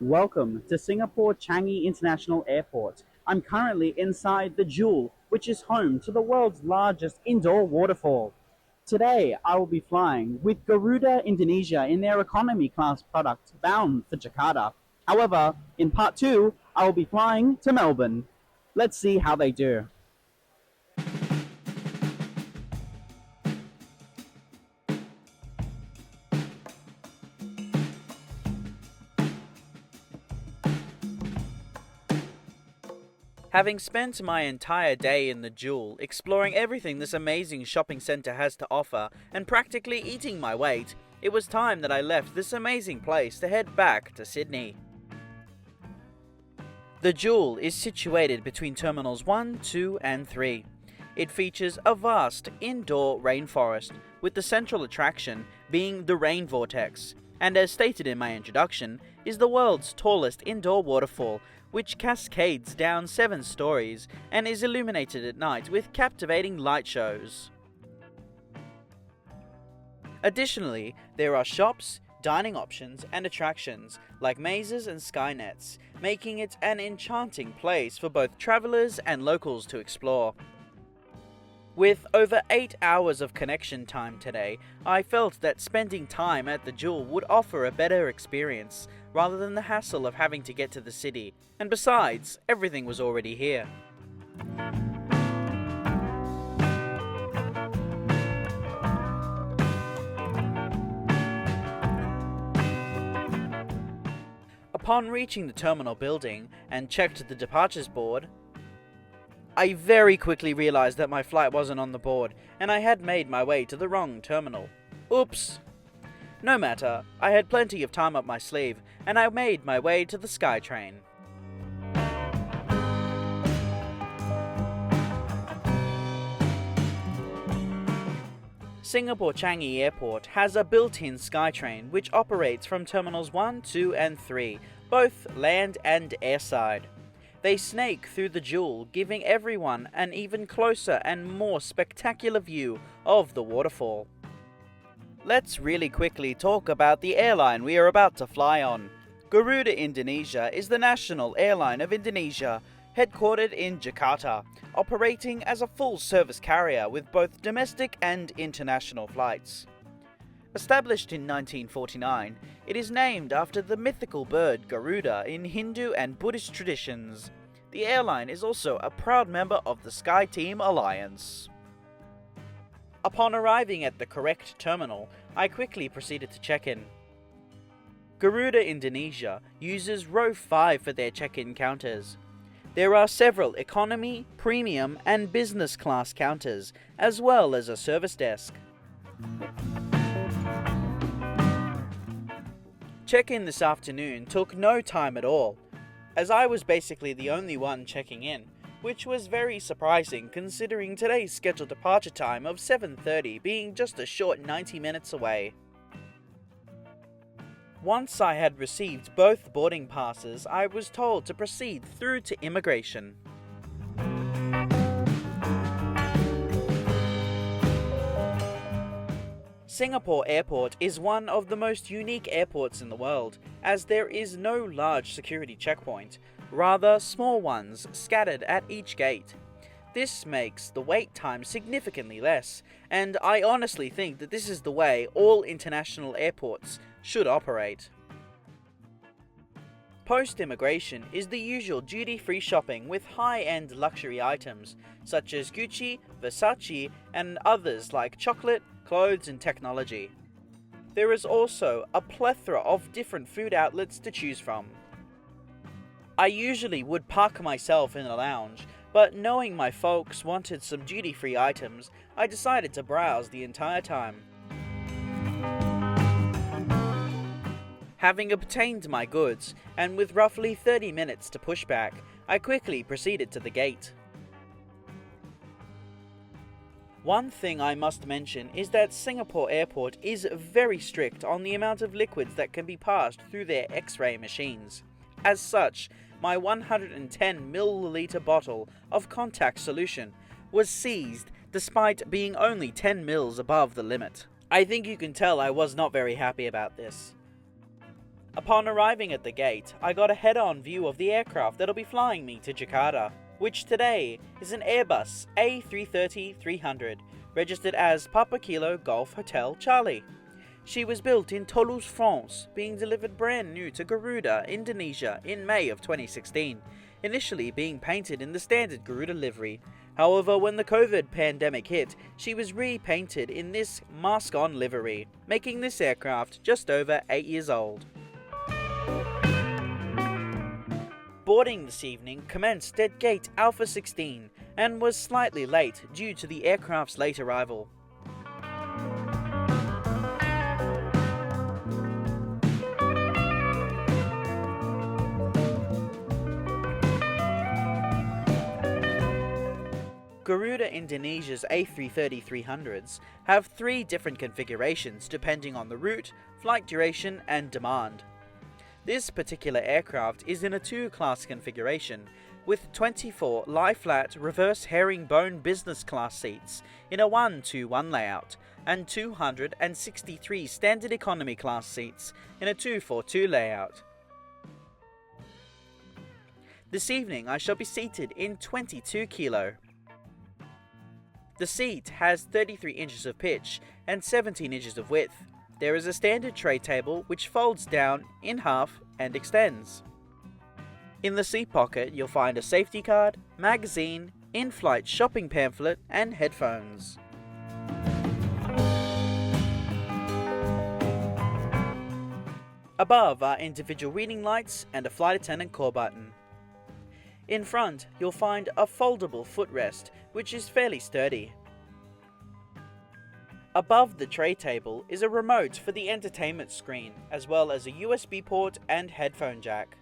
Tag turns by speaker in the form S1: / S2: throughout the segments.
S1: Welcome to Singapore Changi International Airport. I'm currently inside the Jewel, which is home to the world's largest indoor waterfall. Today, I will be flying with Garuda Indonesia in their economy class product bound for Jakarta. However, in part 2, I will be flying to Melbourne. Let's see how they do.
S2: Having spent my entire day in the Jewel, exploring everything this amazing shopping centre has to offer, and practically eating my weight, it was time that I left this amazing place to head back to Sydney. The Jewel is situated between Terminals 1, 2 and 3. It features a vast indoor rainforest, with the central attraction being the rain vortex, and as stated in my introduction, is the world's tallest indoor waterfall, which cascades down 7 stories and is illuminated at night with captivating light shows. Additionally, there are shops, dining options and attractions like mazes and skynets, making it an enchanting place for both travellers and locals to explore. With over 8 hours of connection time today, I felt that spending time at the Jewel would offer a better experience, rather than the hassle of having to get to the city, and besides, everything was already here. Upon reaching the terminal building and checked the departures board, I very quickly realized that my flight wasn't on the board and I had made my way to the wrong terminal. Oops! No matter, I had plenty of time up my sleeve and I made my way to the SkyTrain. Singapore Changi Airport has a built-in SkyTrain which operates from Terminals 1, 2 and 3, both land and airside. They snake through the Jewel, giving everyone an even closer and more spectacular view of the waterfall. Let's really quickly talk about the airline we are about to fly on. Garuda Indonesia is the national airline of Indonesia, headquartered in Jakarta, operating as a full-service carrier with both domestic and international flights. Established in 1949, it is named after the mythical bird Garuda in Hindu and Buddhist traditions. The airline is also a proud member of the SkyTeam Alliance. Upon arriving at the correct terminal, I quickly proceeded to check in. Garuda Indonesia uses row 5 for their check-in counters. There are several economy, premium and business class counters, as well as a service desk. Check-in this afternoon took no time at all, as I was basically the only one checking in, which was very surprising considering today's scheduled departure time of 7:30 being just a short 90 minutes away. Once I had received both boarding passes, I was told to proceed through to immigration. Singapore Airport is one of the most unique airports in the world, as there is no large security checkpoint, rather small ones scattered at each gate. This makes the wait time significantly less, and I honestly think that this is the way all international airports should operate. Post-immigration is the usual duty-free shopping with high-end luxury items such as Gucci, Versace, and others like chocolate, clothes and technology. There is also a plethora of different food outlets to choose from. I usually would park myself in a lounge, but knowing my folks wanted some duty-free items, I decided to browse the entire time. Having obtained my goods, and with roughly 30 minutes to push back, I quickly proceeded to the gate. One thing I must mention is that Singapore Airport is very strict on the amount of liquids that can be passed through their X-ray machines. As such, my 110ml bottle of contact solution was seized despite being only 10 mils above the limit. I think you can tell I was not very happy about this. Upon arriving at the gate, I got a head-on view of the aircraft that'll be flying me to Jakarta, which today is an Airbus A330-300, registered as Papa Kilo Golf Hotel Charlie. She was built in Toulouse, France, being delivered brand new to Garuda Indonesia in May of 2016, initially being painted in the standard Garuda livery. However, when the COVID pandemic hit, she was repainted in this mask-on livery, making this aircraft just over 8 years old. Boarding this evening commenced at gate Alpha 16 and was slightly late due to the aircraft's late arrival. Garuda Indonesia's A330-300s have 3 different configurations depending on the route, flight duration and demand. This particular aircraft is in a 2-class configuration, with 24 lie-flat reverse herringbone business class seats in a 1-2-1 layout, and 263 standard economy class seats in a 2-4-2 layout. This evening I shall be seated in 22 kilo. The seat has 33 inches of pitch and 17 inches of width. There is a standard tray table which folds down in half and extends. In the seat pocket you'll find a safety card, magazine, in-flight shopping pamphlet and headphones. Above are individual reading lights and a flight attendant call button. In front, you'll find a foldable footrest, which is fairly sturdy. Above the tray table is a remote for the entertainment screen, as well as a USB port and headphone jack.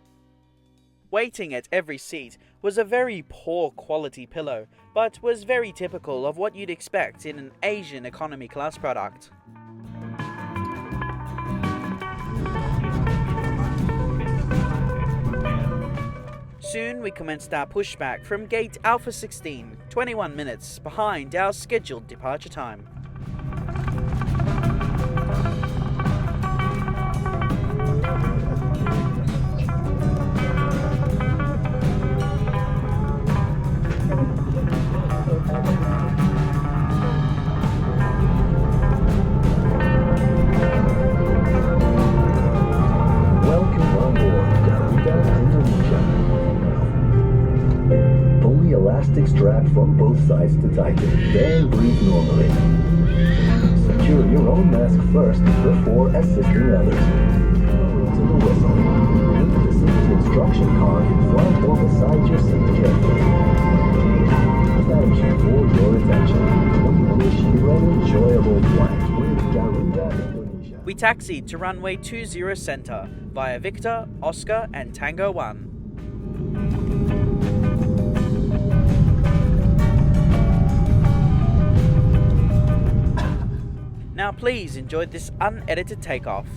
S2: Waiting at every seat was a very poor quality pillow, but was very typical of what you'd expect in an Asian economy class product. Soon we commenced our pushback from gate Alpha 16, 21 minutes behind our scheduled departure time.
S3: Welcome on board Garuda Indonesia. Pull the elastic strap from both sides to tighten, then breathe normally. Secure your own mask first before assisting others. To the whistle. Leave the safety instruction card in front or beside your seat carefully. Thank you for your attention. We wish you an enjoyable flight with Garuda Indonesia.
S2: We taxied to runway 20 center via Victor, Oscar and Tango 1. Now please enjoy this unedited takeoff.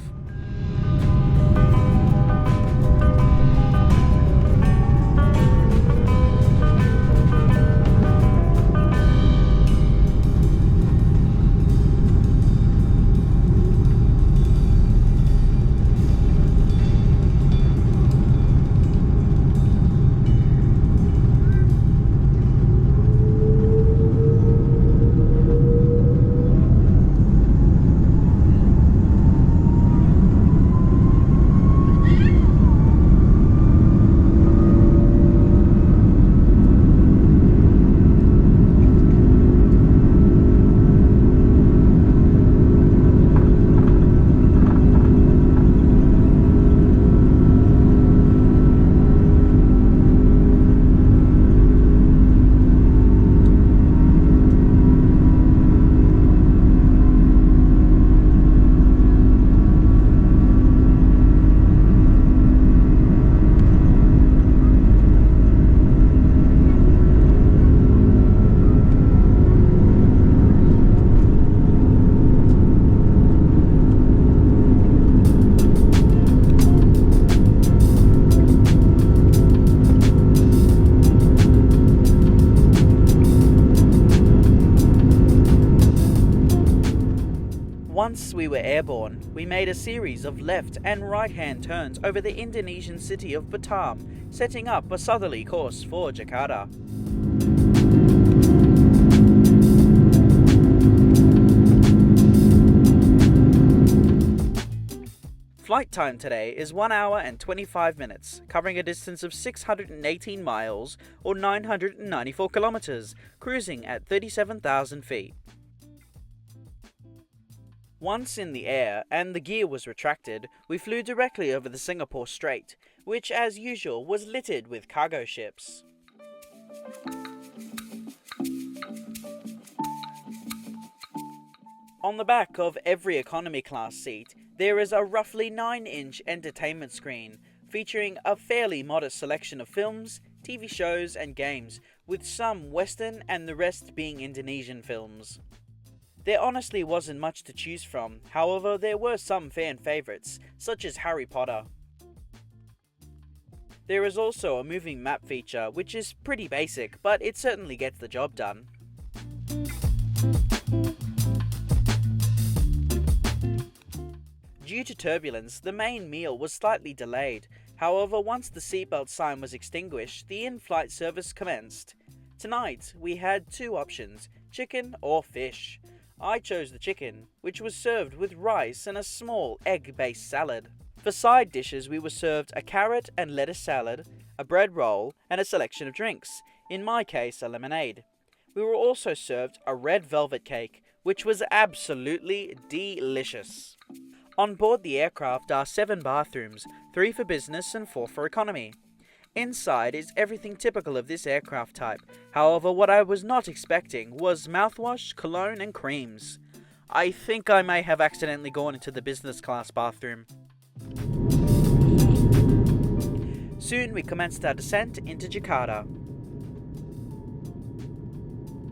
S2: Once we were airborne, we made a series of left and right-hand turns over the Indonesian city of Batam, setting up a southerly course for Jakarta. Flight time today is 1 hour and 25 minutes, covering a distance of 618 miles or 994 kilometers, cruising at 37,000 feet. Once in the air and the gear was retracted, we flew directly over the Singapore Strait, which as usual was littered with cargo ships. On the back of every economy class seat, there is a roughly 9-inch entertainment screen, featuring a fairly modest selection of films, TV shows and games, with some Western and the rest being Indonesian films. There honestly wasn't much to choose from, however there were some fan favourites, such as Harry Potter. There is also a moving map feature, which is pretty basic, but it certainly gets the job done. Due to turbulence, the main meal was slightly delayed. However, once the seatbelt sign was extinguished, the in-flight service commenced. Tonight, we had two options, chicken or fish. I chose the chicken, which was served with rice and a small egg-based salad. For side dishes, we were served a carrot and lettuce salad, a bread roll, and a selection of drinks, in my case a lemonade. We were also served a red velvet cake, which was absolutely delicious. On board the aircraft are 7 bathrooms, 3 for business and 4 for economy. Inside is everything typical of this aircraft type, however what I was not expecting was mouthwash, cologne and creams. I think I may have accidentally gone into the business class bathroom. Soon we commenced our descent into Jakarta.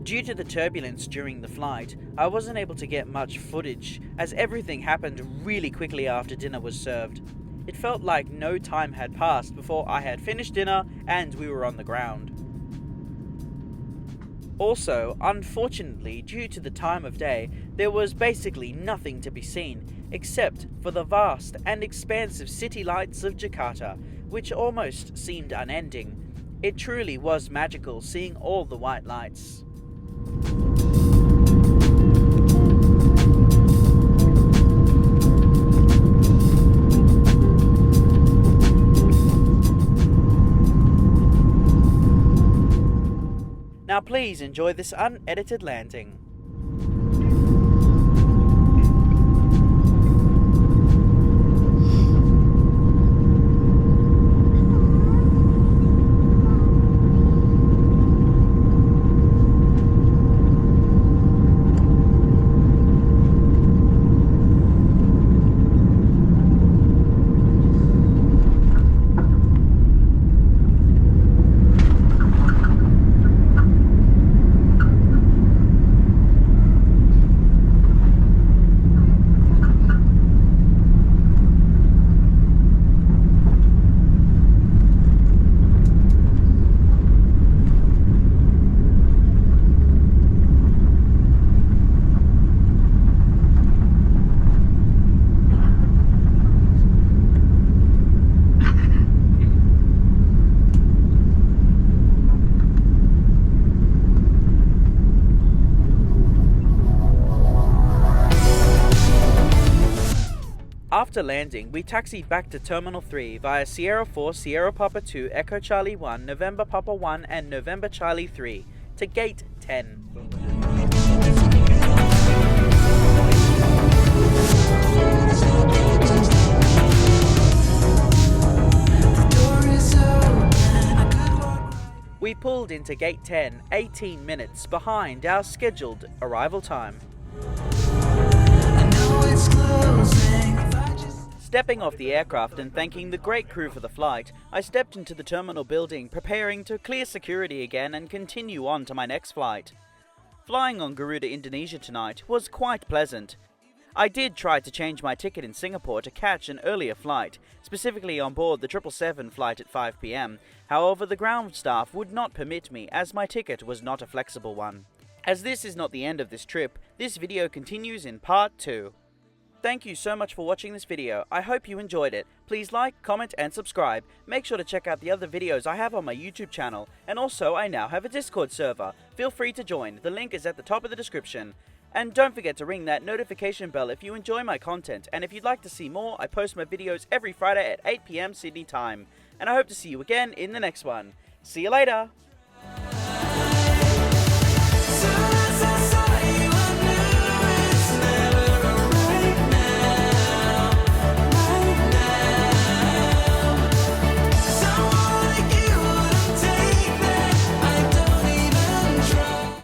S2: Due to the turbulence during the flight, I wasn't able to get much footage, as everything happened really quickly after dinner was served. It felt like no time had passed before I had finished dinner and we were on the ground. Also, unfortunately, due to the time of day, there was basically nothing to be seen, except for the vast and expansive city lights of Jakarta, which almost seemed unending. It truly was magical seeing all the white lights. Now please enjoy this unedited landing. After landing, we taxied back to Terminal 3 via Sierra 4, Sierra Papa 2, Echo Charlie 1, November Papa 1 and November Charlie 3 to Gate 10. We pulled into Gate 10 18 minutes behind our scheduled arrival time. Stepping off the aircraft and thanking the great crew for the flight, I stepped into the terminal building preparing to clear security again and continue on to my next flight. Flying on Garuda Indonesia tonight was quite pleasant. I did try to change my ticket in Singapore to catch an earlier flight, specifically on board the 777 flight at 5 PM. However, the ground staff would not permit me as my ticket was not a flexible one. As this is not the end of this trip, this video continues in part 2. Thank you so much for watching this video. I hope you enjoyed it. Please like, comment and subscribe. Make sure to check out the other videos I have on my YouTube channel, and also I now have a Discord server. Feel free to join, the link is at the top of the description. And don't forget to ring that notification bell if you enjoy my content, and if you'd like to see more, I post my videos every Friday at 8 PM Sydney time. And I hope to see you again in the next one. See you later!